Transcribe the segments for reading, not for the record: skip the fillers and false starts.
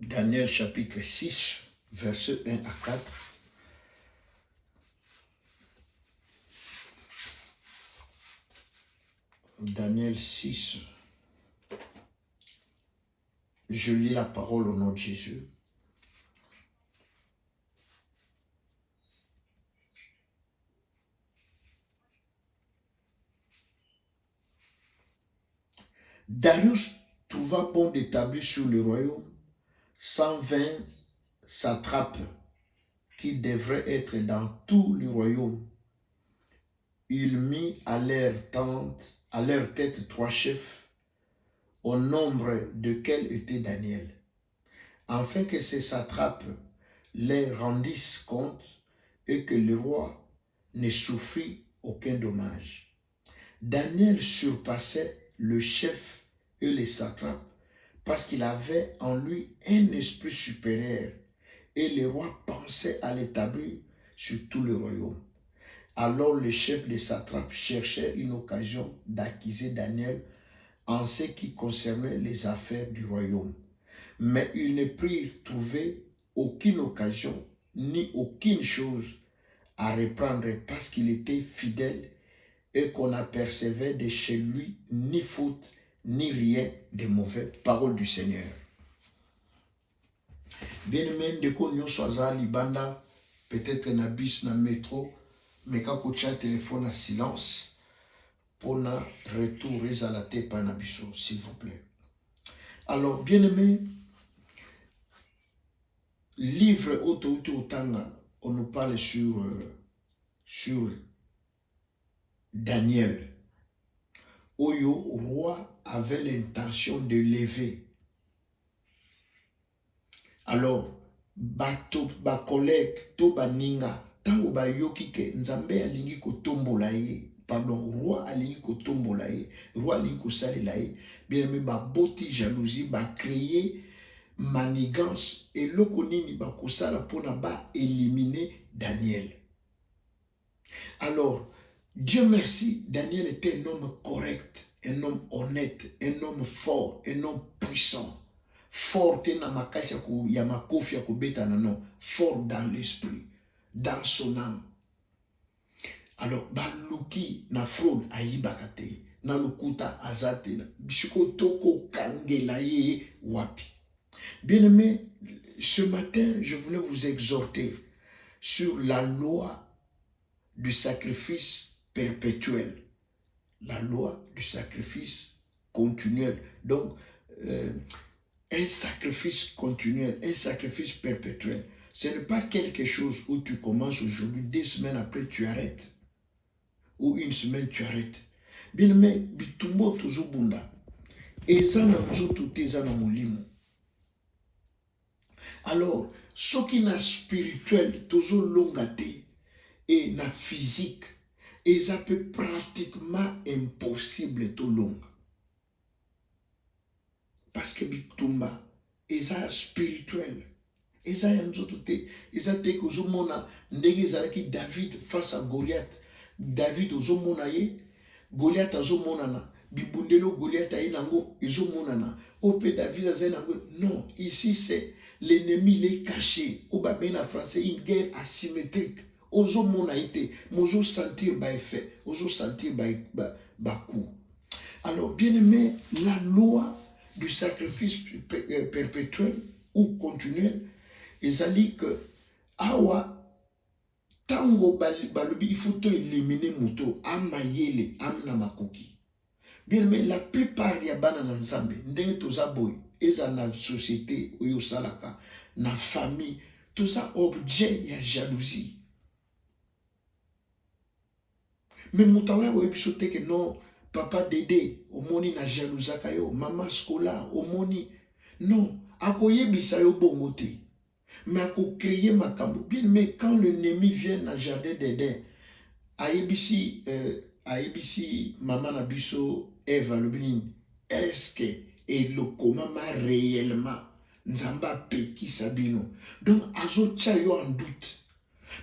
Daniel chapitre 6, versets 1 à 4. Daniel 6. Je lis la parole au nom de Jésus. Darius trouva bon d'établir sur le royaume 120 satrapes qui devraient être dans tout le royaume. Il mit à leur tête 3 chefs, au nombre desquels était Daniel, afin que ces satrapes leur rendissent compte et que le roi ne souffrit aucun dommage. Daniel surpassait le chef et les satrapes parce qu'il avait en lui un esprit supérieur et le roi pensait à l'établir sur tout le royaume. Alors le chef des satrapes cherchait une occasion d'accuser Daniel en ce qui concernait les affaires du royaume. Mais ils ne purent trouver aucune occasion ni aucune chose à reprendre parce qu'il était fidèle et qu'on n'apercevait de chez lui ni faute ni rien de mauvais. Parole du Seigneur. Bien-aimé, ndeko nyonso aza libanda, peut-être na bus, na métro, mais quand tu as téléphone à silence, pour na retour à la tête par nabiso, s'il vous plaît. Alors, bien-aimé, livre Otanga, on nous parle sur Daniel. Oyo, roi avait l'intention de lever. Alors, ba collègue, to ba ninga, tango ba yoki ke nzambe alingi ko tombola ye, pardon, roi alingi ko tombola ye, roi alingi ko salela ye, bien aimé ba boti jalousie, ba créer manigance et loko nini ba kosala pona ba éliminer Daniel. Alors, Dieu merci, Daniel était un homme correct, un homme honnête, un homme fort, un homme puissant. Fort fort dans l'esprit, dans son âme. Alors, baluki na fraude aïbakate, na lukuta azate, bisuko toko kangela ye wapi. Bien-aimé, ce matin, je voulais vous exhorter sur la loi du sacrifice perpétuel. La loi du sacrifice continuel. Donc, un sacrifice continuel, un sacrifice perpétuel. Ce n'est pas quelque chose où tu commences aujourd'hui, 2 semaines après, tu arrêtes. Ou 1 semaine, tu arrêtes. Bien aimé, bitumbo toujours bunda. Eza na nzoto te eza na molimo. Alors, ce qui est spirituel, toujours longate, et na physique, et ça peut pratiquement impossible tout long. Parce que bitumba, eza spirituel. Eza yanzoto te, eza te kozomona ndenge ezalaki David face à Goliath. David ozomona ye, Goliath azomonana, bibundelo Goliath aye nango ezomonana. Ope David azaye nango. Non, ici c'est l'ennemi, il est caché. Au babé en français, une guerre asymétrique. Ozo mona ite, mozo sentir ba effet, ozo sentir ba coup. Alors, bien aimé, la loi du sacrifice perpétuel ou continuel, ezali que awa tango balobi il faut éliminer muto amayele amna makoki. Bien aimé, la plupart ya bana na nzambe ndenge toza boy eza na société oyo salaka na famille toza objet ya jalousie. Mais moutawa ou episote que non, papa Dédé, omoni na jalousaka yo, maman Scola, omoni. Non, akoye bisayo bongote. Mais ako créer makambo. Bien, mais quand l'ennemi vient dans le jardin d'Éden, aïbisi maman nabiso, Eva, est-ce que et le comment réellement, nzamba peki sabino. Donc, azo tchayo en doute.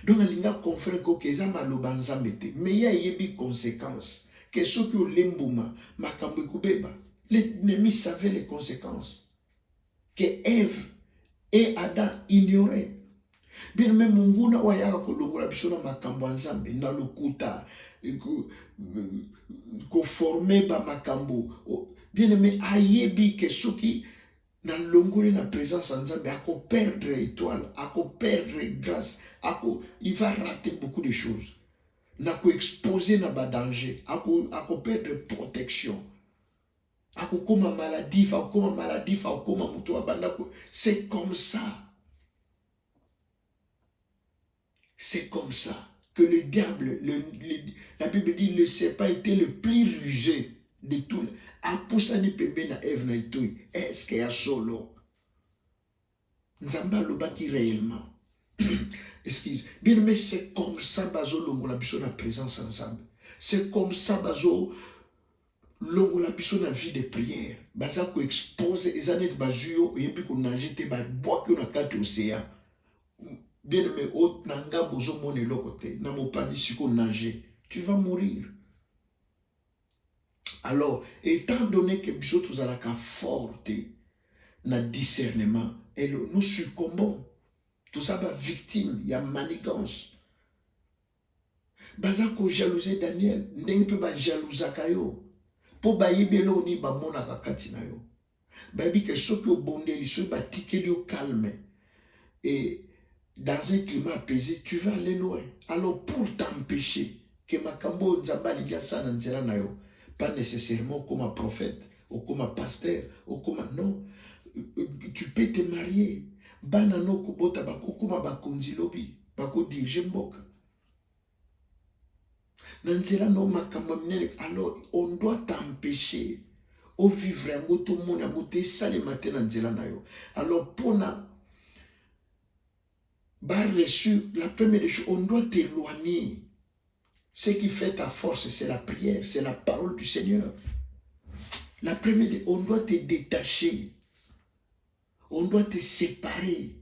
Donc, il y a confrère que ça maloba nzambete, mais il y a des conséquences. Que ce que l'embouma, makambo kubeba, l'ennemi savait les conséquences. Que Ève Et Adam ignorait. Bien même munguna wayaka kolongola biso na makambo nzambe na lokuta ko former ba makambo. Bien aimé ayebi ke soki na longoli na présence nzambe ako perdre étoile, ako perdre grâce, il va rater beaucoup de choses. Nako exposer na ba danger, ako perdre protection. Ako koma maladie, fa koma maladie, fa koma muto abanda. C'est comme ça. C'est comme ça que le diable, la Bible dit, le serpent était le plus rusé de tout. Apusani pembe na Ève na itoi. Est-ce qu'il y a solo? Nzamba lobaki réellement. Excuse. Bien mais c'est comme ça bazo longo la biso na présence ensemble. C'est comme ça bazo longo la biso na vie de prière. Baza ko expose ezanet bazuyo yebi ko nager te ba bois que na kati océan. Bien aimé, nanga bozo mone lokote, na mopadi siko nager, tu vas mourir. Alors, étant donné que biso tozalaka forte na discernement, et nous succombons. Tout ça va victime, il y a manigance. Baza ko jalouser Daniel, ndenge pe ba jalousaka yo. Po ba yebelo ni ba mona kakati na yo. Ba bi ke soki o bondeli, so ba tikeli yo calme. Et dans un climat apaisé, tu vas aller loin. Alors pour t'empêcher que Makambo Nzamba Ligasa Nanzela Nayo, pas nécessairement comme un prophète, ou comme un pasteur, ou comme un non, tu peux te marier. Banano Kubota Bako Kuma Bakonzi Lobi, Bako dirige Mboka. Nanzela no Makambo Mnene, alors on doit t'empêcher. Au vivre un mot, tout le monde a monté ça le matin Nanzela Nayo. Alors pour na bar reçu, la première des choses, on doit t'éloigner. Ce qui fait ta force, c'est la prière, c'est la parole du Seigneur. La première, on doit te détacher. On doit te séparer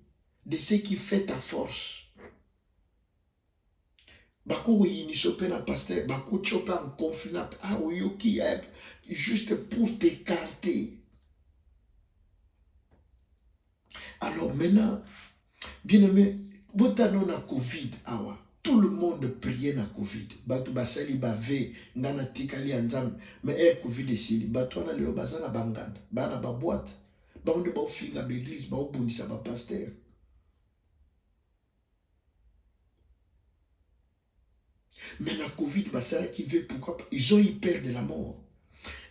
de ce qui fait ta force. Bako yini sope na pasteur, bako chope en conflit, ah oyoki, juste pour t'écarter. Alors maintenant, bien aimé, botano na Covid, awa. Tout le monde priait na Covid. Batu basali bave, ngana tikali anzam, mais Covid esili. Batu ana leo bazana banganda, bana ba boîte, ba onde ba ofinga ba église, ba obundisa ba pasteur. Mais na Covid basala qui veut pourquoi ils ont eu peur de la mort.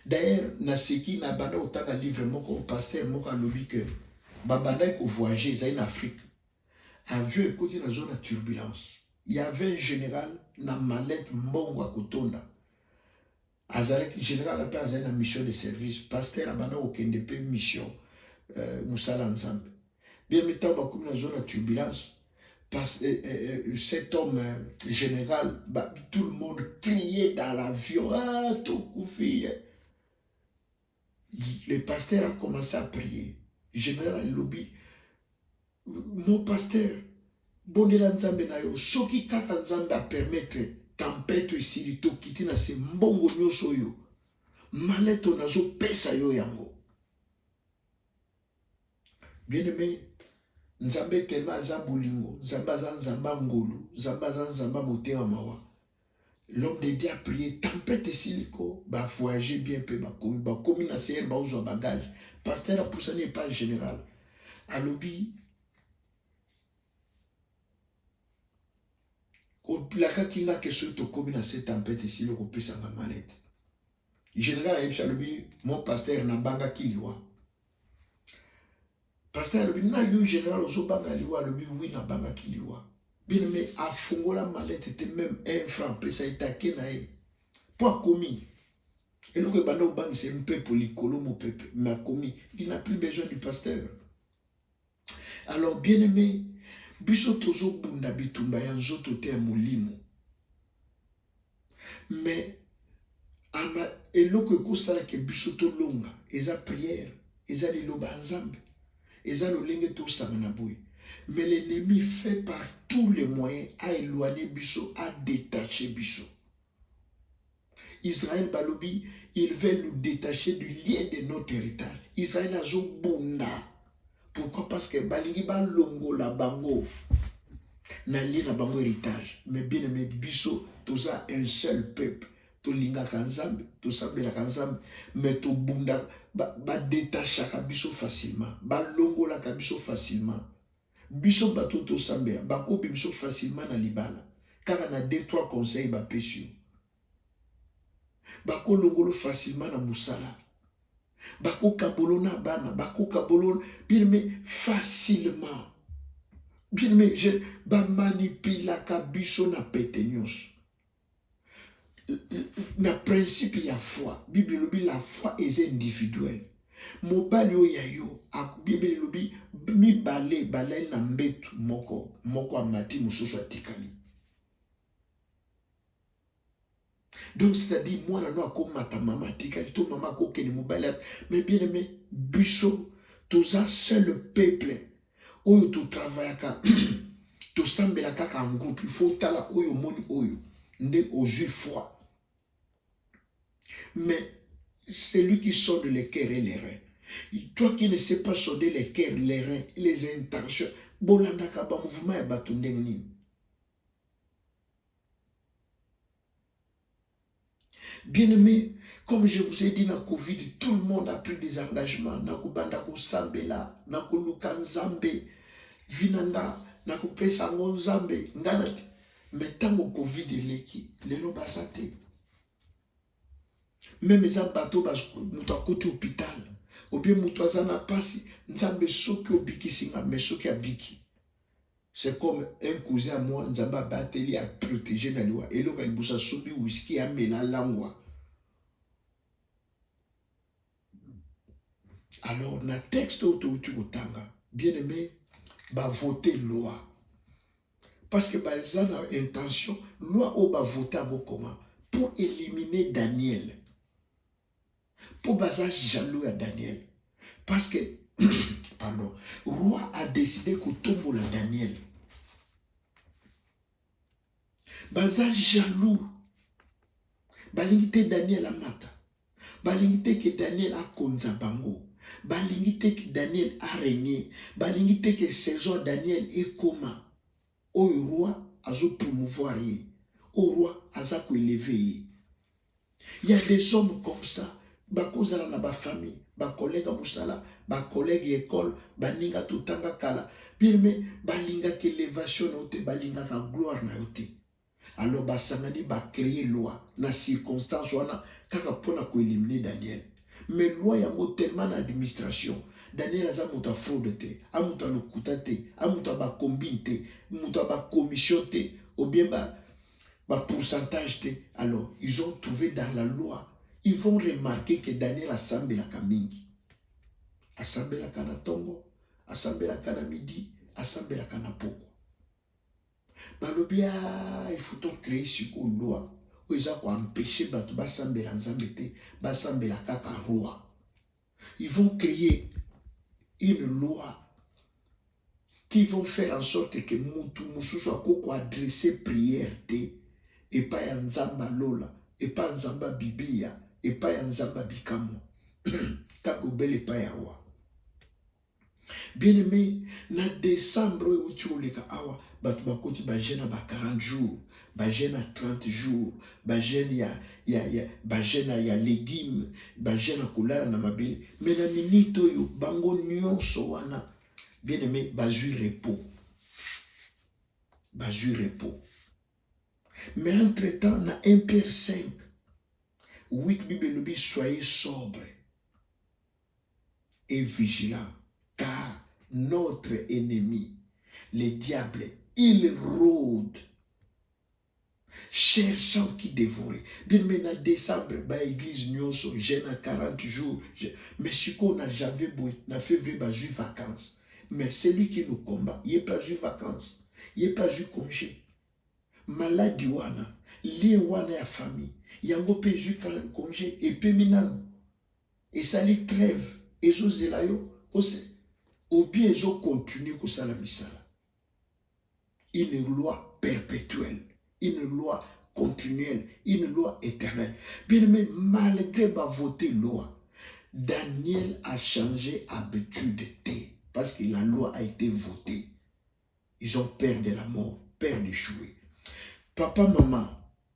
D'ailleurs, na seki na banda otanga livre moko pasteur moko alobi que ba banda ko voyager za en Afrique. Avion écouté dans zone de turbulence. Il y avait un général dans mallette mbongo à Kotonda. Azalek général a pas une mission de service. Pasteur a bana aucune mission. Moussala ensemble. Bien mettant comme dans zone de turbulence. Cet homme général, tout le monde criait dans l'avion. Ah, tout koufi. Le pasteur a commencé à prier. Le général a lobby. Mon pasteur, bondela nzambe na yo, soki kaka nzambe a permettre tempête ici lito kiti na se mbongo nyoso yo, maleto nazo pesa yo yango. Bien aimé, nzambe tellement za bolingo, nzamba za nzamba ngolu, nzamba za nzamba motema mawa. L'homme de Dieu a prié, tempête ici liko, ba voyager bien peu, ba komi na CR, ba ozo bagage. Pasteur a poussé n'est pas général. A lobby, la kakinga que ce to comme dans cette tempête ici le repris sans malette. Général Aïe Chalobi, mon pasteur na banga kiliwa. Pasteur Lobi na yo général ozo banga liwa lobi oui na banga kiliwa. Bien mais a fongo la mallette était même 1 franc pesa itake na e. Pour commis. Et le que banda bang c'est un peu policolo mon peuple, mais commis, il n'a plus besoin du pasteur. Alors bien aimé, biso tozo bunda bitumba ya nzoto te ya molimo. Mais ama eloko ekosala ke biso to longa, eza prière, eza liloba nzambe, eza lolenge to sangana boy. Mais l'ennemi fait par tous les moyens à éloigner biso, à détacher biso. Israël balobi, il veut nous détacher du lien de notre héritage. Israël a zo bunda Pourquoi? Parce que balingi ba longo la bango na li na bango héritage. Mais bien aimé biso, tout ça un seul peuple. To linga kanzambe, to sambela kanzambe, mais to bunda ba détacha kabiso facilement, ba longo la kabiso facilement. Biso bato to sambela, ba kopi biso facilement na libala. Car on a 2-3 conseils ba pesio. Ba ko longolo facilement na musala. Ba ko kabolo na bana, ba ko kabolo bien mais facilement. Bien mais je ba manipula kabiso na petenyos. Na principe ya foi, Bible lobi la foi est individuelle. Mobali o ya yo, Bible lobi mi balai na mbetu moko amati mususu atikali. Donc c'est-à-dire moi na no akomata mama atikali to mama kokeni mobali, mais bien aimé biso toza seul peuple oyo to travaillaka to sambela kaka en groupe, il faut tala oyo moni oyo nde ozui foi. Mais c'est lui qui sonde les cœurs et les reins. Toi qui ne sais pas sonder les cœurs, les reins, les intentions, bolanda kaba mouvement ya bato ndenge nini. Bien aimé, comme je vous ai dit dans Covid, tout le monde a pris des engagements. Nakubanda ko sambela, nakuluka nzambe, vinanga, nakupesa nzambe, nganati. Mais tant que Covid eleki, lelo basate. Même les bateaux muto côté hôpital ou bien muto azana pasi nzambe soki obiki singa mais soki abiki. C'est comme un cousin à moi nzamba bateli a protéger na liwa et loka libusa sobi whisky a mela langwa. Alors na texte auto tanga bien aimé ba voter loi parce que ba zana intention loi o ba voter à comment pour éliminer Daniel. Pour baser jaloux à Daniel. Parce que, pardon, roi a décidé que tombe la Daniel. Baza jaloux. Balingite Daniel a mata. Balingite que Daniel a konzabango. Balingite que Daniel a régné. Balingite que saison Daniel est comment. Au roi a zo promouvoir. Au roi a za ko élever. Il y a des hommes comme ça. Bakozala na ba famille, ba collègue musala, ba collègue école, ba ninga tutanga kala. Bien mais balinga que élévation note, balinga ka gloire na yote. Alors ba sangani ba créer loi na circonstance wana kaka pona ko éliminer Daniel. Mais loi yango tellement na administration. Daniel aza muta fraude te, amuta lokuta te, amuta ba combine te, muta ba commission te, ou bien ba pourcentage te. Alors ils ont trouvé dans la loi. Ils vont remarquer que Daniel a semblé la kamingi. A semblé la kana tongo, a semblé la kana midi, a semblé la kana poko. Balobia, il faut créer ce qu'on loi. Où ils ont empêché batu ba semblé la nzambete, ba semblé la kaka roi. Ils vont créer une loi qui vont faire en sorte que mutu mususu akoko adresser prière te et pas ya nzamba lola et pas nzamba biblia. Et pas en Zamba Bikamo. Kakobele pas ya roi. Bien aimé, na décembre où tu oleka awa, batu bakoti ba jeune ba 40 jours, ba jeune 30 jours, ba jeune ba jeune ya légumes, ba jeune kolala na mabele. Mais na minute yo bango nyonso wana, bien aimé, ba jui repos. Ba jui repos. Mais entre-temps, na 1 Pierre 5. 8 Bible dit soyez sobre et vigilant, car notre ennemi, le diable, il rôde, cherchant qui dévorer. Bien maintenant, décembre, l'église nyonso, jeûne à 40 jours. Mais si on a jamais boué, na février, j'ai vacances. Mais celui qui nous combat, il n'est pas eu vacances, il n'est pas eu congé. Maladie wana, lié wana ya famille. Yango pe ju congé et pe minano et ça les trêve et zo zelayo ou bien zo continue ko sala misala. Une loi perpétuelle, une loi continuelle, une loi éternelle. Bien mais malgré ba voter loi, Daniel a changé habitude de parce que la loi a été votée. Ils ont peur de la mort, peur d'échouer. Papa, maman,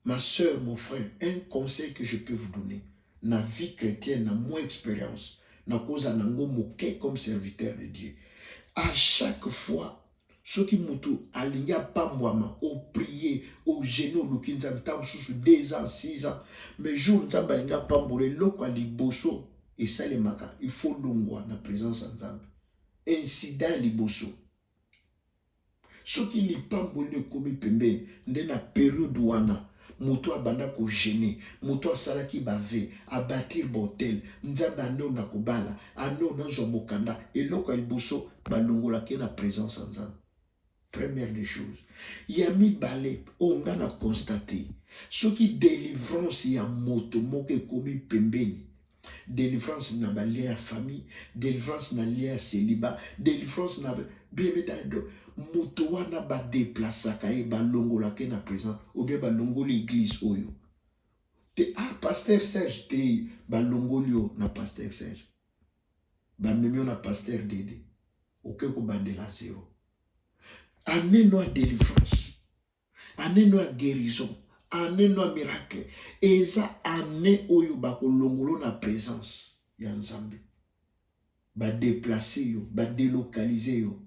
ma soeur, mon frère, un conseil que je peux vous donner, na vie chrétienne, na mon expérience, na cause nango moke comme serviteur de Dieu. À chaque fois, ceux qui m'ont aligné pas moi, au prier, au genou, au kinzam, tam sous 2 ans, 6 ans, mais jour nous avons aligné pas moi, le loco à liboso, et ça les maka, il faut l'ongwa, na présence en Zambie. Incident liboso. Ceux qui n'y pas bonne comme pembe, dans la période wana, moto abanda ko gêner, moto asala ki bave, abatir botel, nzamba ano na kobala, ano na zomokanda, et loko liboso, balongola ke na présence en Zambie. Première des choses. Il y a mis balai, on a constaté. Ce qui délivrance y a moto, moke komi pembeni. Délivrance n'a pas lié à famille, délivrance n'a lié à célibat, délivrance n'a pas bien moto wana ba déplacer kaye ba longola ke na présent ou bien ba longola l'église oyo. Te pasteur Serge te ba longolio na pasteur Serge. Ba memio na pasteur Dédé. OK ko bande la zéro. Année noire délivrance, année noire guérison, année noire miracle. Et ça année oyo bako longolo na présence ya Nzambe. Ba déplacer yo, ba délocaliser yo.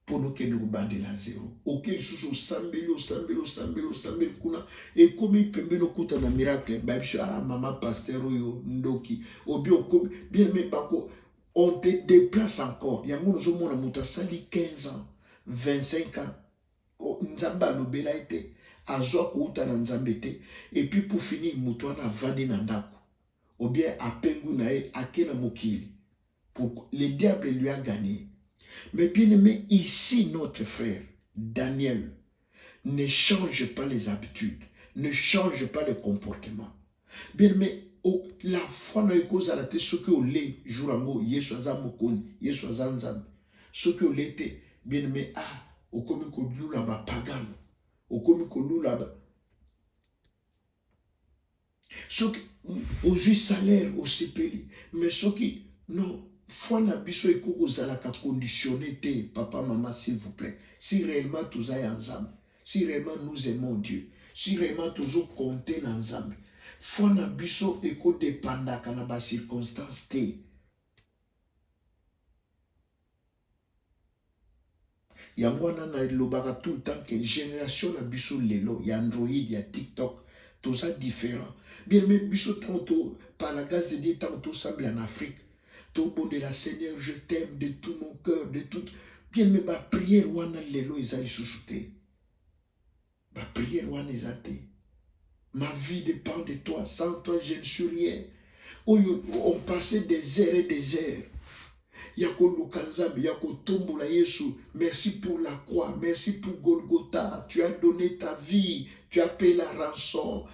Pour nous que nous bande la zéro. Auquel sous sambelo kuna. Et comme il peut nous coûter un miracle, bah maman pasteur yo ndoki. Ou bien bien mais bako on te déplace encore. Il y a nous sommes muta sali 15 ans. 25 ans, Nzamba lobela ete, azwa kouta na Nzambe te, et puis pour finir, moutouana vandi na ndako, ou bien apengu na e, ake na mokili. Le diable lui a gagné. Mais bien aimé, ici notre frère, Daniel, ne change pas les habitudes, ne change pas le comportement. Bien aimé, la foi n'a eu cause à la tête, ce que vous l'est, jourango, yeswaza mokoni, yeswaza Nzambe, ce que vous l'êtes, bien aimé, au comme que là bas pagan, au comme que là bas. Ce qui, au juge salaire, au CPI, mais ce qui, non, foi n'a biso et koko zalaka conditionné te, papa, maman, s'il vous plaît. Si réellement tous aillent ensemble, si réellement nous aimons Dieu, si réellement toujours compter ensemble, foi n'a biso et ko dépendant kana ba circonstance te. Il y a moi tout le temps que génération a biso lelo, il y a Android, il y a TikTok, tout ça différent. Bien mais biso tantôt par la grâce de Dieu tantôt semble en Afrique. Tout bon de la Seigneur, je t'aime de tout mon cœur, de tout. Bien mais ma prière wana lelo ezali susute. Ma prière wana ezate. Ma vie dépend de toi, sans toi je ne suis rien. On passait des heures et des heures. Yako Lukanzambe, Yako Tombola Yesu, merci pour la croix, merci pour Golgotha, tu as donné ta vie, tu as payé la rançon.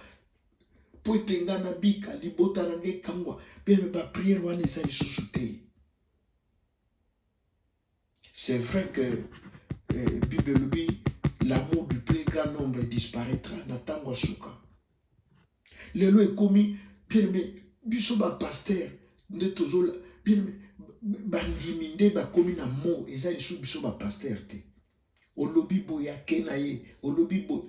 Pour Tengana Bika, Libota Nange Kangwa, bien ma prière wana ezali susute. C'est vrai que Bible dit l'amour du plus grand nombre disparaîtra, Natangwa Souka. Le loi est commis, bien mais bisoba pasteur, de toujours bien bandiminde ba komi na mo eza isu biso ba pasteur te olobi boya kenaye olobi bo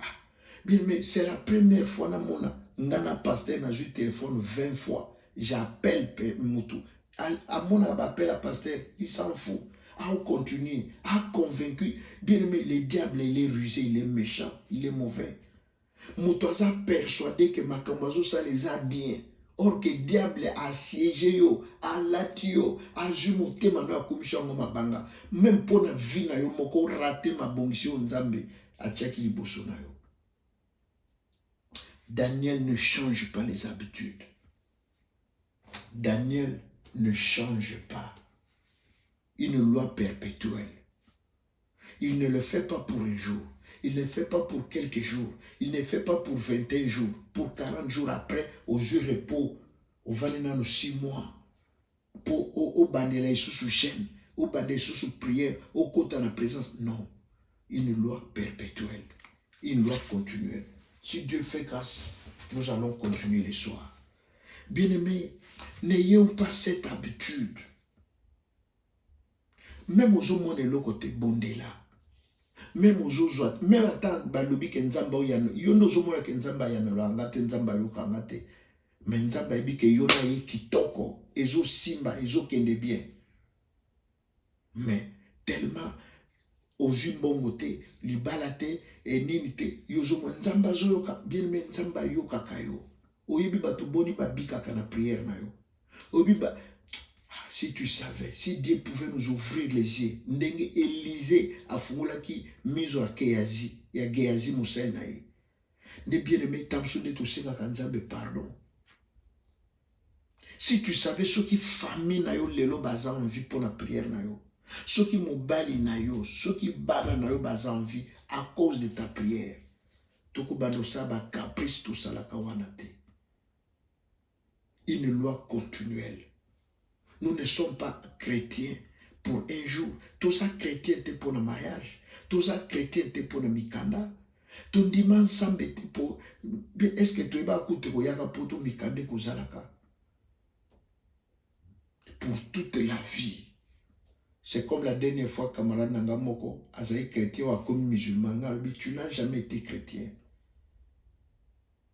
bien mais c'est la première fois na mona ngana pasteur na ju téléphone 20 fois j'appelle mutu à mon appel à pasteur il s'en fout à continuer à convaincu bien mais le diable il est rusé il est méchant il est mauvais mutu a persuadé que makambazo ça les a bien. Or que le diable a assiégé yo, a lati yo, a jumoté mano a commission mabanga. Même pour la vie na yo, moko raté ma bonction nzambe a tchaki liboso na yo. Daniel ne change pas les habitudes. Daniel ne change pas une loi perpétuelle. Il ne le fait pas pour un jour. Il ne fait pas pour quelques jours. Il ne fait pas pour 21 jours. Pour 40 jours après, aux jours repos, au vanina 6 mois. Pour au bandela sous chaîne, au bandela sous prière, au côté de la présence. Non. Une loi perpétuelle. Une loi continuelle. Si Dieu fait grâce, nous allons continuer les soirs. Bien-aimés, n'ayons pas cette habitude même aux hommes le côté bondé là. Même aux autres, même à temps, balobi ke nzamba oyano, yono zomola ke nzamba yano la ngate nzamba yoka ngate. Mais nzamba ebi ke yona ye kitoko, ezo simba, ezo kende bien. Mais tellement aux bongo te, libala te, et nini te, yozomo nzamba zo yoka, bien mais nzamba yoka kayo. Oyebi batu boni ba bika kana prière na yo. Oyebi ba si tu savais, si Dieu pouvait nous ouvrir les yeux, ndenge Élisée a fungolaki miso a Gehazi, ya Gehazi musel na ye. Nde bien aimé tamso de toseka kanzambe pardon. Si tu savais ce qui famine na yo lelo baza en vie pour la prière na yo. Ce qui mobali na yo, ce qui bana na yo baza en vie à cause de ta prière. Toko banosa ba caprice tout ça la kawanate. Une loi continuelle. Nous ne sommes pas chrétiens pour un jour. Tout ça chrétien était pour le mariage. Tout ça chrétien était pour le mikanda. Ton dimanche samedi était pour... Est-ce que tu vas écouter pour ton mikanda kozalaka? Pour toute la vie. C'est comme la dernière fois camarade Nangamoko, Azaï chrétien ou comme musulman, tu n'as jamais été chrétien.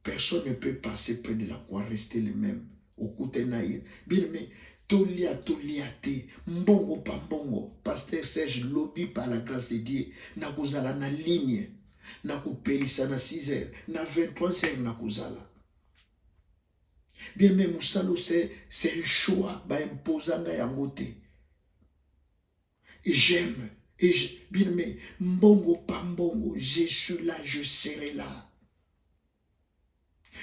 Personne ne peut passer près de la croix, rester le même. Au côté naïf. Bien aimé, toliate, mbongo pa mbongo, pasteur Serge lobby par la grâce de Dieu, na kozala na ligne, na kopelisa na 6 heures, na 23 heures na kozala. Bien aimé, Moussalo, c'est un choix, ba imposanga yangote. Et j'aime, bien aimé, mbongo pa mbongo, je suis là, je serai là.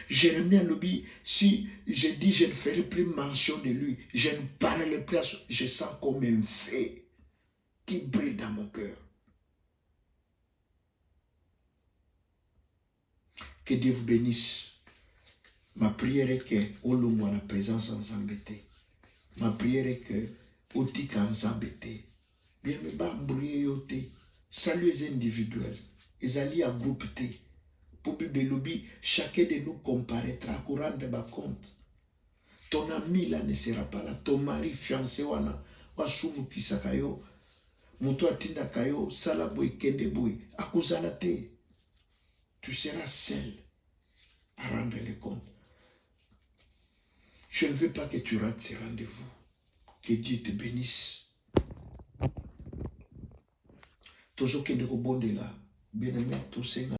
Jérémie Lobi, si je dis je ne ferai plus mention de lui, je ne parlerai plus, je sens comme un feu qui brille dans mon cœur. Que Dieu vous bénisse. Ma prière est que, au long de la présence en Zambété, ma prière est que, au tic en Zambété, bien me bambouiller yote, saluez individuels, ils allient à groupe T. Pour Belobi, chacun de nous comparaîtra pour rendre compte. Ton ami là ne sera pas là. Ton mari fiancé wana wasumu kisakayo. Muto atinda kayo sala boy kende boy. Akuzala te. Tu seras seul à rendre les comptes. Je ne veux pas que tu rates ces rendez-vous. Que Dieu te bénisse. Toujours kende ko bonde là. Bien aimé, tout